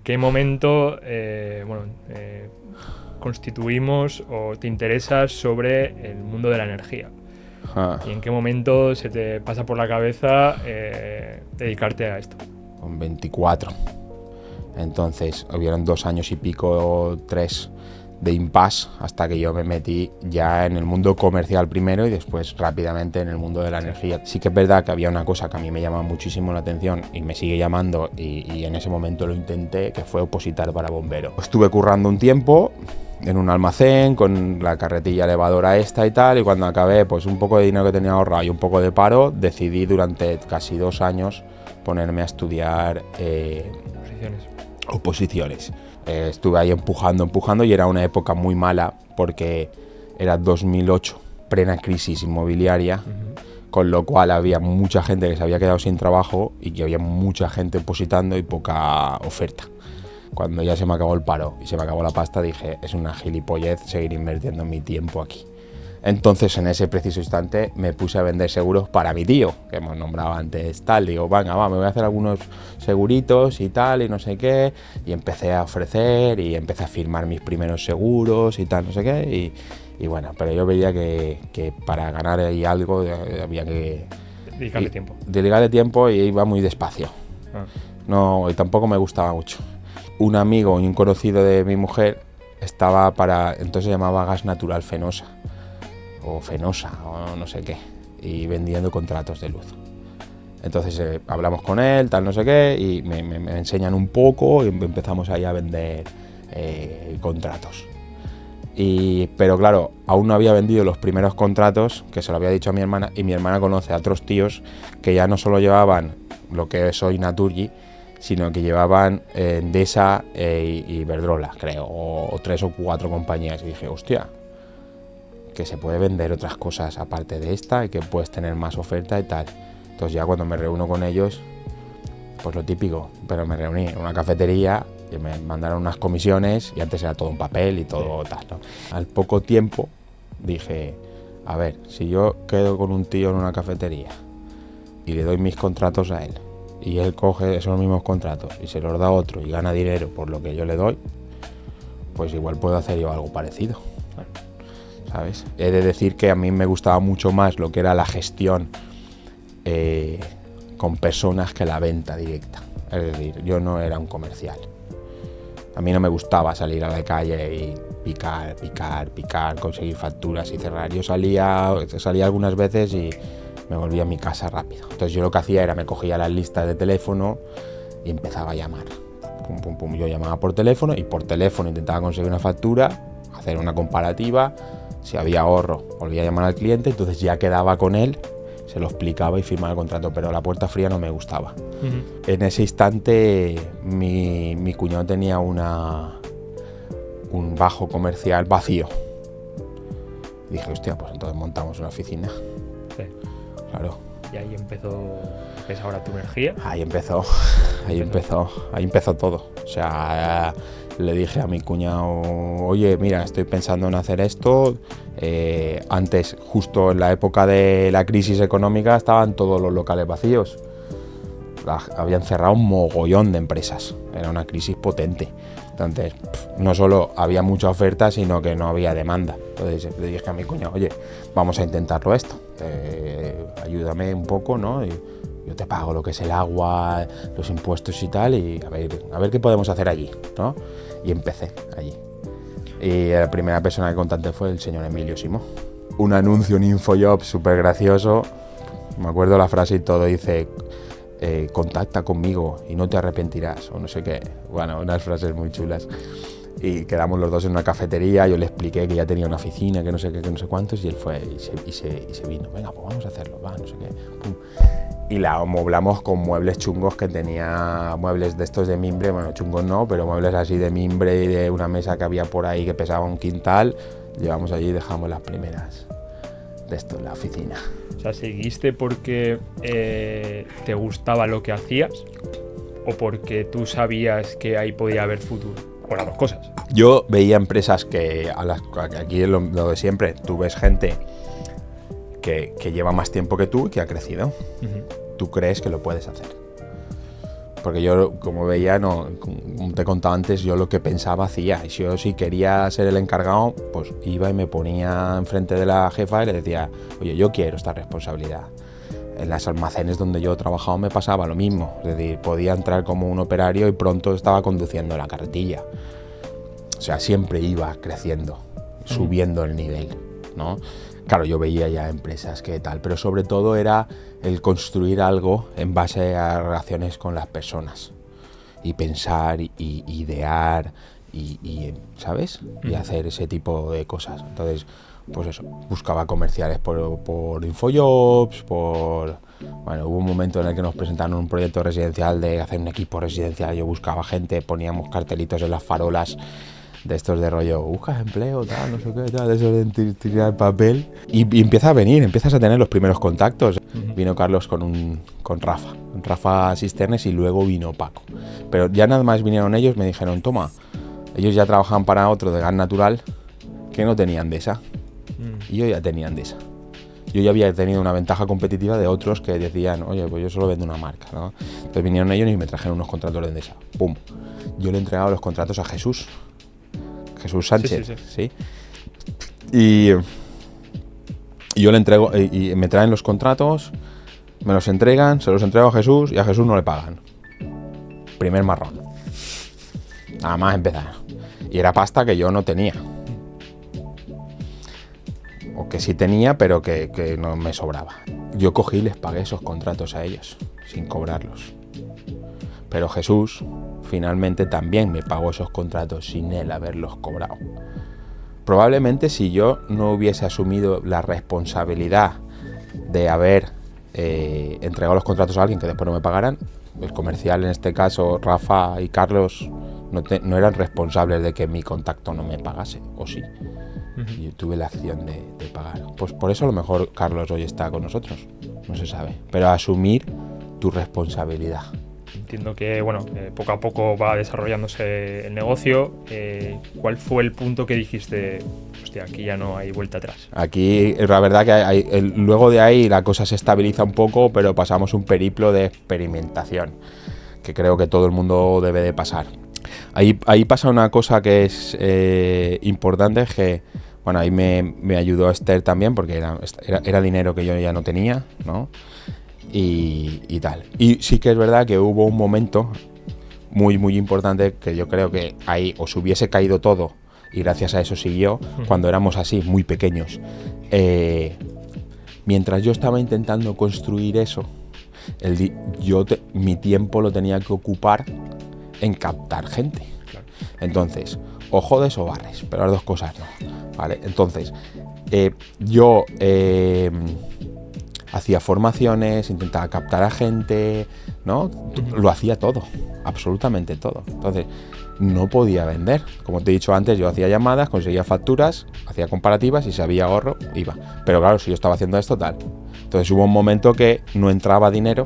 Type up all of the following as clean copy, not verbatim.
qué momento constituimos o te interesas sobre el mundo de la energía? ¿Y en qué momento se te pasa por la cabeza dedicarte a esto? Con 24. Entonces, hubieron 2 años y pico, 3 de impasse hasta que yo me metí ya en el mundo comercial primero y después rápidamente en el mundo de la energía. Sí que es verdad que había una cosa que a mí me llamaba muchísimo la atención y me sigue llamando y en ese momento lo intenté, que fue opositar para bombero. Estuve currando un tiempo en un almacén con la carretilla elevadora esta y tal, y cuando acabé pues un poco de dinero que tenía ahorrado y un poco de paro, decidí durante casi 2 años ponerme a estudiar oposiciones. Estuve ahí empujando y era una época muy mala porque era 2008, plena crisis inmobiliaria, con lo cual había mucha gente que se había quedado sin trabajo y que había mucha gente opositando y poca oferta. Cuando ya se me acabó el paro y se me acabó la pasta, dije, es una gilipollez seguir invirtiendo mi tiempo aquí. Entonces, en ese preciso instante, me puse a vender seguros para mi tío, que hemos nombrado antes tal. Digo, venga, me voy a hacer algunos seguritos y tal, y no sé qué. Y empecé a ofrecer y empecé a firmar mis primeros seguros y tal, no sé qué. Y bueno, pero yo veía que para ganar ahí algo había que dedicarle tiempo y iba muy despacio. No, y tampoco me gustaba mucho. Un amigo y un conocido de mi mujer estaba entonces se llamaba Gas Natural Fenosa, o Fenosa, o no sé qué, y vendiendo contratos de luz. Entonces hablamos con él, tal, no sé qué, y me enseñan un poco y empezamos ahí a vender contratos. Pero claro, aún no había vendido los primeros contratos, que se lo había dicho a mi hermana, y mi hermana conoce a otros tíos que ya no solo llevaban lo que es hoy Naturgy, sino que llevaban Endesa y Iberdrola, creo, o 3 o 4 compañías. Y dije, hostia, que se puede vender otras cosas aparte de esta y que puedes tener más oferta y tal. Entonces ya cuando me reúno con ellos, pues lo típico, pero me reuní en una cafetería y me mandaron unas comisiones y antes era todo un papel y todo tal, ¿no? Al poco tiempo dije, a ver, si yo quedo con un tío en una cafetería y le doy mis contratos a él, y él coge esos mismos contratos y se los da a otro y gana dinero por lo que yo le doy, pues igual puedo hacer yo algo parecido, ¿sabes? He de decir que a mí me gustaba mucho más lo que era la gestión con personas que la venta directa. Es decir, yo no era un comercial. A mí no me gustaba salir a la calle y picar, conseguir facturas y cerrar. Yo salía algunas veces y me volvía a mi casa rápido. Entonces yo lo que hacía era me cogía las listas de teléfono y empezaba a llamar. Pum, pum, pum. Yo llamaba por teléfono y por teléfono intentaba conseguir una factura, hacer una comparativa. Si había ahorro, volvía a llamar al cliente, entonces ya quedaba con él, se lo explicaba y firmaba el contrato, pero la puerta fría no me gustaba. En ese instante mi cuñado tenía un bajo comercial vacío. Y dije, hostia, pues entonces montamos una oficina. Sí. Claro. Y ahí empezó, ¿qué es ahora tu energía? Ahí empezó todo. O sea, le dije a mi cuñado, oye, mira, estoy pensando en hacer esto. Antes, justo en la época de la crisis económica, estaban todos los locales vacíos. Habían cerrado un mogollón de empresas. Era una crisis potente. Entonces, no solo había mucha oferta, sino que no había demanda. Entonces le dije a mi cuñado, oye, vamos a intentarlo esto. Ayúdame un poco, ¿no? Y yo te pago lo que es el agua, los impuestos y tal, y a ver qué podemos hacer allí, ¿no? Y empecé allí. Y la primera persona que contacté fue el señor Emilio Simó. Un anuncio, un Infojob súper gracioso. Me acuerdo la frase y todo, dice, contacta conmigo y no te arrepentirás, o no sé qué. Bueno, unas frases muy chulas. Y quedamos los dos en una cafetería, yo le expliqué que ya tenía una oficina, que no sé qué, que no sé cuántos, y él fue y se vino. Venga, pues vamos a hacerlo, va, no sé qué. Pum. Y la amoblamos con muebles chungos que tenía, muebles de estos de mimbre, bueno, chungos no, pero muebles así de mimbre y de una mesa que había por ahí que pesaba un quintal. Llevamos allí y dejamos las primeras de esto en la oficina. O sea, ¿seguiste porque te gustaba lo que hacías o porque tú sabías que ahí podía haber futuro? O las dos cosas. Yo veía empresas que aquí es lo de siempre, tú ves gente que lleva más tiempo que tú y que ha crecido. Tú crees que lo puedes hacer. Porque yo, como veía, como te contaba antes, yo lo que pensaba hacía. Y yo, si quería ser el encargado, pues iba y me ponía enfrente de la jefa y le decía, oye, yo quiero esta responsabilidad. En los almacenes donde yo he trabajado me pasaba lo mismo. Es decir, podía entrar como un operario y pronto estaba conduciendo la carretilla. O sea, siempre iba creciendo, subiendo el nivel, ¿no? Claro, yo veía ya empresas que tal, pero sobre todo era el construir algo en base a relaciones con las personas. Y pensar, y idear, y ¿sabes? Y hacer ese tipo de cosas. Entonces, pues eso, buscaba comerciales por Infojobs, Bueno, hubo un momento en el que nos presentaron un proyecto residencial de hacer un equipo residencial. Yo buscaba gente, poníamos cartelitos en las farolas de estos de rollo, buscas empleo, tal, no sé qué, tal, de eso de tirar papel. Y empieza a venir, empiezas a tener los primeros contactos. Vino Carlos con Rafa Sisternes, y luego vino Paco. Pero ya nada más vinieron ellos, me dijeron, toma, ellos ya trabajaban para otro de gas natural que no tenían Endesa. Y yo ya tenía Endesa. Yo ya había tenido una ventaja competitiva de otros que decían, oye, pues yo solo vendo una marca, ¿no? Entonces vinieron ellos y me trajeron unos contratos de Endesa. ¡Pum! Yo le he entregado los contratos a Jesús Sánchez, sí. Y yo le entrego, y me traen los contratos, me los entregan, se los entrego a Jesús y a Jesús no le pagan. Primer marrón. Nada más empezar. Y era pasta que yo no tenía. O que sí tenía, pero que no me sobraba. Yo cogí y les pagué esos contratos a ellos, sin cobrarlos. Pero Jesús finalmente también me pagó esos contratos sin él haberlos cobrado. Probablemente si yo no hubiese asumido la responsabilidad de haber entregado los contratos a alguien que después no me pagaran, el comercial, en este caso Rafa y Carlos, no eran responsables de que mi contacto no me pagase, o sí. Y yo tuve la acción de pagar. Pues por eso a lo mejor Carlos hoy está con nosotros, no se sabe. Pero asumir tu responsabilidad. Entiendo que, poco a poco va desarrollándose el negocio. ¿Cuál fue el punto que dijiste, hostia, aquí ya no hay vuelta atrás? Aquí, la verdad que luego de ahí la cosa se estabiliza un poco, pero pasamos un periplo de experimentación, que creo que todo el mundo debe de pasar. Ahí pasa una cosa que es importante, que, ahí me ayudó Esther también, porque era dinero que yo ya no tenía, ¿no? Y tal. Y sí que es verdad que hubo un momento muy, muy importante que yo creo que ahí os hubiese caído todo, y gracias a eso siguió, cuando éramos así, muy pequeños. Mientras yo estaba intentando construir eso, mi tiempo lo tenía que ocupar en captar gente. Entonces, o jodes o barres, pero las dos cosas no, ¿vale? Entonces, yo hacía formaciones, intentaba captar a gente, ¿no? Lo hacía todo, absolutamente todo. Entonces, no podía vender. Como te he dicho antes, yo hacía llamadas, conseguía facturas, hacía comparativas, y si había ahorro, iba. Pero claro, si yo estaba haciendo esto, tal. Entonces hubo un momento que no entraba dinero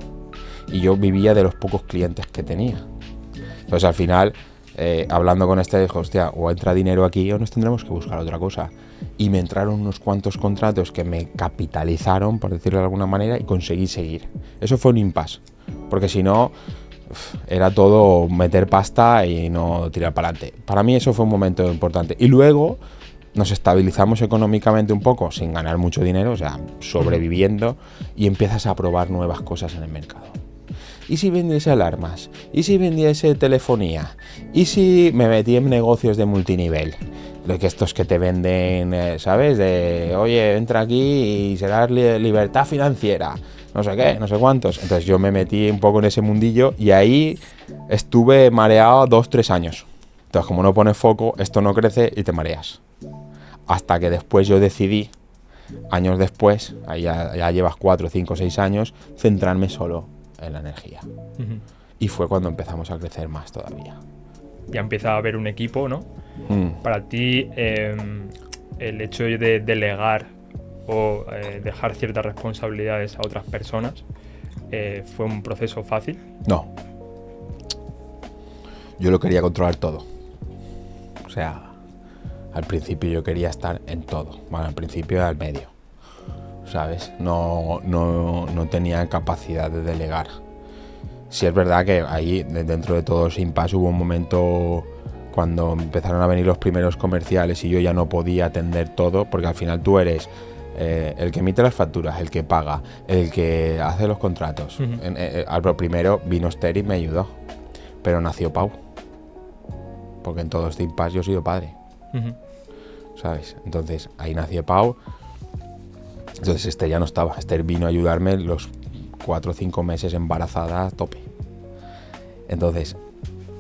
y yo vivía de los pocos clientes que tenía. Entonces al final, hablando con este, dijo, hostia, o entra dinero aquí o nos tendremos que buscar otra cosa. Y me entraron unos cuantos contratos que me capitalizaron, por decirlo de alguna manera, y conseguí seguir. Eso fue un impasse, porque si no, era todo meter pasta y no tirar para adelante. Para mí eso fue un momento importante. Y luego nos estabilizamos económicamente un poco, sin ganar mucho dinero, o sea, sobreviviendo, y empiezas a probar nuevas cosas en el mercado. ¿Y si vendiese alarmas? ¿Y si vendiese telefonía? ¿Y si me metí en negocios de multinivel? De que estos que te venden, ¿sabes? De, oye, entra aquí y serás libertad financiera, no sé qué, no sé cuántos. Entonces yo me metí un poco en ese mundillo y ahí estuve mareado 2-3 años. Entonces, como no pones foco, esto no crece y te mareas. Hasta que después yo decidí, años después, ahí ya llevas 4, 5, 6 años, centrarme solo en la energía. Y fue cuando empezamos a crecer más todavía. Ya empieza a haber un equipo, ¿no? Para ti, el hecho de delegar o dejar ciertas responsabilidades a otras personas, ¿fue un proceso fácil? No. Yo lo quería controlar todo. O sea, al principio yo quería estar en todo. Bueno, al principio era al medio, ¿sabes? No tenía capacidad de delegar. sí es verdad que ahí, dentro de todo ese impasse, hubo un momento cuando empezaron a venir los primeros comerciales y yo ya no podía atender todo, porque al final tú eres el que emite las facturas, el que paga, el que hace los contratos. Al primero vino Esther y me ayudó, pero nació Pau, porque en todo este impasse yo he sido padre, ¿sabes? Entonces ahí nació Pau. Entonces Esther ya no estaba. Esther vino a ayudarme los 4 o 5 meses embarazada a tope. Entonces,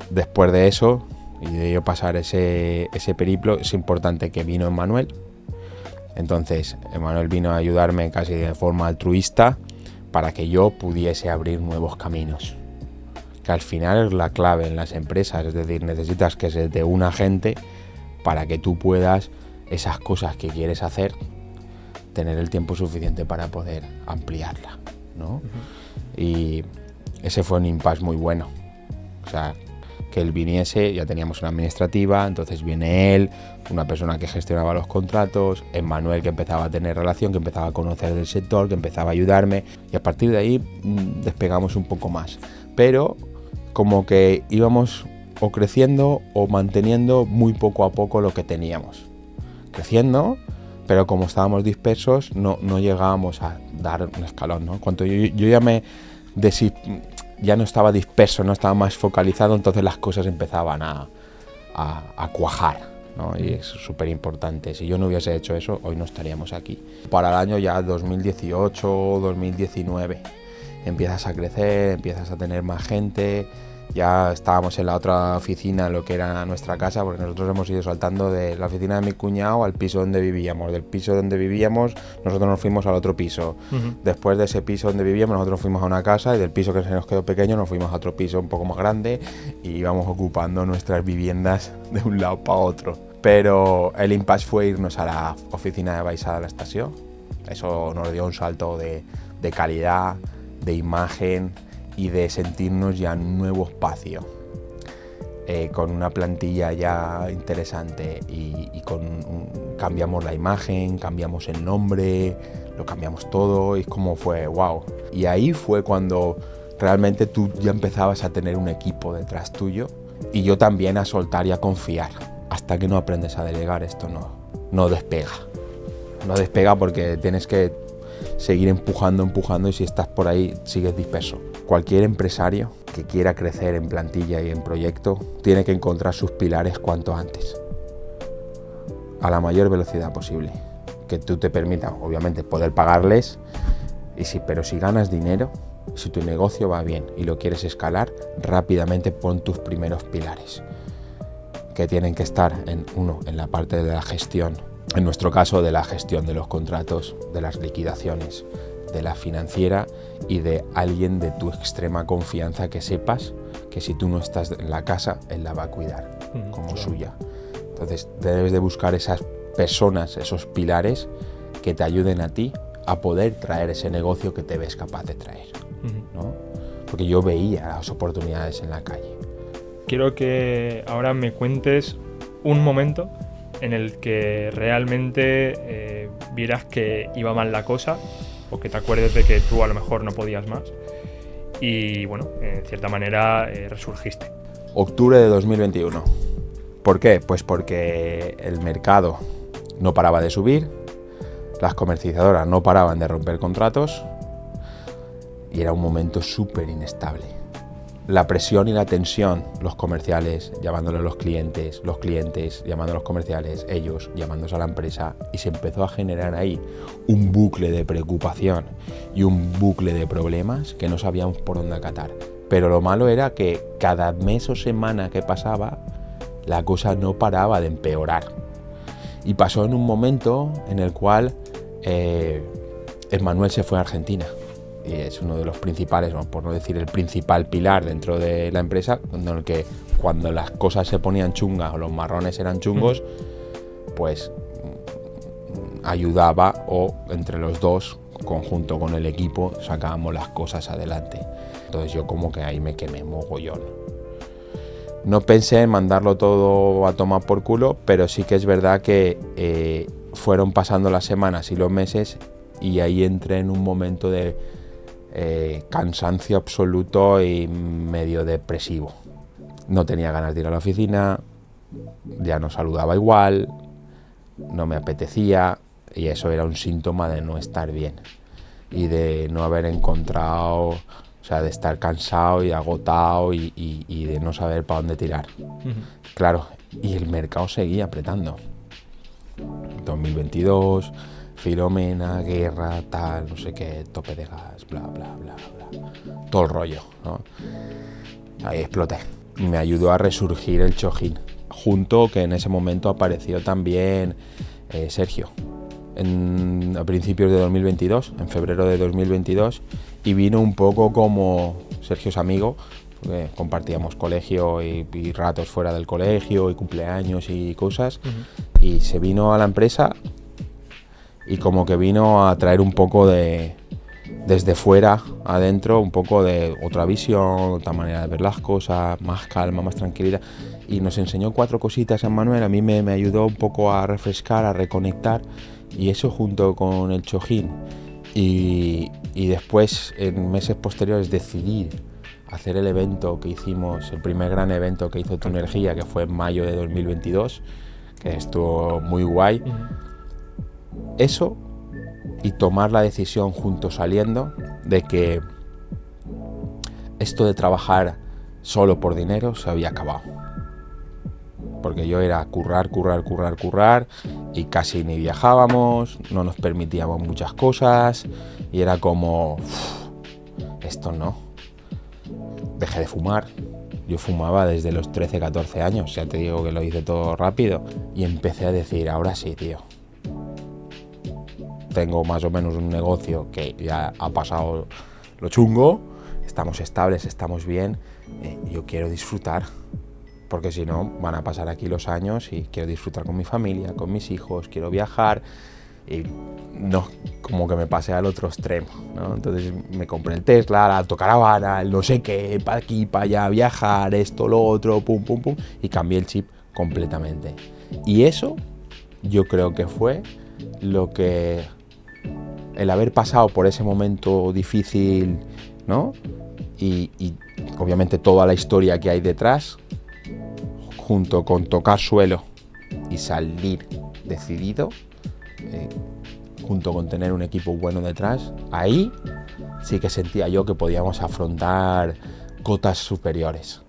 después de eso y de yo pasar ese periplo, es importante que vino Emmanuel. Entonces Emmanuel vino a ayudarme casi de forma altruista para que yo pudiese abrir nuevos caminos, que al final es la clave en las empresas. Es decir, necesitas que se te una gente para que tú puedas esas cosas que quieres hacer, tener el tiempo suficiente para poder ampliarla, ¿no? Y ese fue un impasse muy bueno. O sea, que él viniese, ya teníamos una administrativa, entonces viene él, una persona que gestionaba los contratos, Emmanuel, que empezaba a tener relación, que empezaba a conocer del sector, que empezaba a ayudarme, y a partir de ahí despegamos un poco más. Pero como que íbamos o creciendo o manteniendo muy poco a poco lo que teníamos. Creciendo, pero como estábamos dispersos, no llegábamos a dar un escalón, ¿no? Cuando yo ya no estaba disperso, no estaba más focalizado, entonces las cosas empezaban a cuajar, ¿no? Y es súper importante. Si yo no hubiese hecho eso, hoy no estaríamos aquí. Para el año ya 2018, 2019, empiezas a crecer, empiezas a tener más gente. Ya estábamos en la otra oficina, lo que era nuestra casa, porque nosotros hemos ido saltando de la oficina de mi cuñado al piso donde vivíamos. Del piso donde vivíamos, nosotros nos fuimos al otro piso. Después de ese piso donde vivíamos, nosotros fuimos a una casa, y del piso que se nos quedó pequeño, nos fuimos a otro piso un poco más grande y íbamos ocupando nuestras viviendas de un lado para otro. Pero el impasse fue irnos a la oficina de Baixada de la estación. Eso nos dio un salto de calidad, de imagen y de sentirnos ya en un nuevo espacio, con una plantilla ya interesante y cambiamos la imagen, cambiamos el nombre, lo cambiamos todo, y es como fue wow. Y ahí fue cuando realmente tú ya empezabas a tener un equipo detrás tuyo, y yo también a soltar y a confiar. Hasta que no aprendes a delegar, esto no despega. No despega porque tienes que seguir empujando, y si estás por ahí sigues disperso. Cualquier empresario que quiera crecer en plantilla y en proyecto tiene que encontrar sus pilares cuanto antes, a la mayor velocidad posible, que tú te permita, obviamente, poder pagarles, pero si ganas dinero, si tu negocio va bien y lo quieres escalar, rápidamente pon tus primeros pilares, que tienen que estar en la parte de la gestión. En nuestro caso, de la gestión de los contratos, de las liquidaciones, de la financiera y de alguien de tu extrema confianza, que sepas que si tú no estás en la casa, él la va a cuidar como suya. Entonces debes de buscar esas personas, esos pilares que te ayuden a ti a poder traer ese negocio que te ves capaz de traer, ¿no? Porque yo veía las oportunidades en la calle. Quiero que ahora me cuentes un momento en el que realmente vieras que iba mal la cosa, o que te acuerdes de que tú a lo mejor no podías más y, bueno, en cierta manera resurgiste. Octubre de 2021. ¿Por qué? Pues porque el mercado no paraba de subir, las comercializadoras no paraban de romper contratos y era un momento súper inestable. La presión y la tensión, los comerciales llamándole a los clientes llamando a los comerciales, ellos llamándose a la empresa, y se empezó a generar ahí un bucle de preocupación y un bucle de problemas que no sabíamos por dónde acatar. Pero lo malo era que cada mes o semana que pasaba, la cosa no paraba de empeorar. Y pasó en un momento en el cual Emmanuel se fue a Argentina. Y es uno de los principales, por no decir el principal pilar dentro de la empresa, en el que cuando las cosas se ponían chungas o los marrones eran chungos, pues ayudaba, o entre los dos, conjunto con el equipo, sacábamos las cosas adelante. Entonces yo como que ahí me quemé mogollón. No pensé en mandarlo todo a tomar por culo, pero sí que es verdad que fueron pasando las semanas y los meses, y ahí entré en un momento cansancio absoluto y medio depresivo. No tenía ganas de ir a la oficina, ya no saludaba igual, no me apetecía, y eso era un síntoma de no estar bien y de no haber encontrado, o sea, de estar cansado y agotado y de no saber para dónde tirar. Claro, y el mercado seguía apretando. 2022, Filomena, guerra, tal, no sé qué, tope de gas, bla, bla, bla, bla. Todo el rollo, ¿no? Ahí exploté. Me ayudó a resurgir el Chojín. Junto que en ese momento apareció también Sergio. A principios de 2022, en febrero de 2022, y vino un poco como Sergio es amigo, porque compartíamos colegio y ratos fuera del colegio y cumpleaños y cosas, y se vino a la empresa y como que vino a traer un poco de, desde fuera adentro, un poco de otra visión, otra manera de ver las cosas, más calma, más tranquilidad, y nos enseñó 4 cositas en Manuel. A mí me ayudó un poco a refrescar, a reconectar, y eso junto con el Chojín y después en meses posteriores decidir hacer el evento que hicimos, el primer gran evento que hizo Tu Energía, que fue en mayo de 2022, que estuvo muy guay. Eso, y tomar la decisión juntos saliendo de que esto de trabajar solo por dinero se había acabado. Porque yo era currar y casi ni viajábamos, no nos permitíamos muchas cosas y era como, esto no. Dejé de fumar. Yo fumaba desde los 13, 14 años, ya te digo que lo hice todo rápido, y empecé a decir, ahora sí, tío. Tengo más o menos un negocio que ya ha pasado lo chungo, estamos estables, estamos bien, yo quiero disfrutar. Porque si no, van a pasar aquí los años y quiero disfrutar con mi familia, con mis hijos, quiero viajar y no como que me pase al otro extremo, ¿no? Entonces me compré el Tesla, la autocaravana, el no sé qué, para aquí, para allá, viajar, esto, lo otro, pum, pum, pum, y cambié el chip completamente. Y eso yo creo que fue lo que, el haber pasado por ese momento difícil, ¿no? Y obviamente toda la historia que hay detrás, junto con tocar suelo y salir decidido, junto con tener un equipo bueno detrás, ahí sí que sentía yo que podíamos afrontar cotas superiores.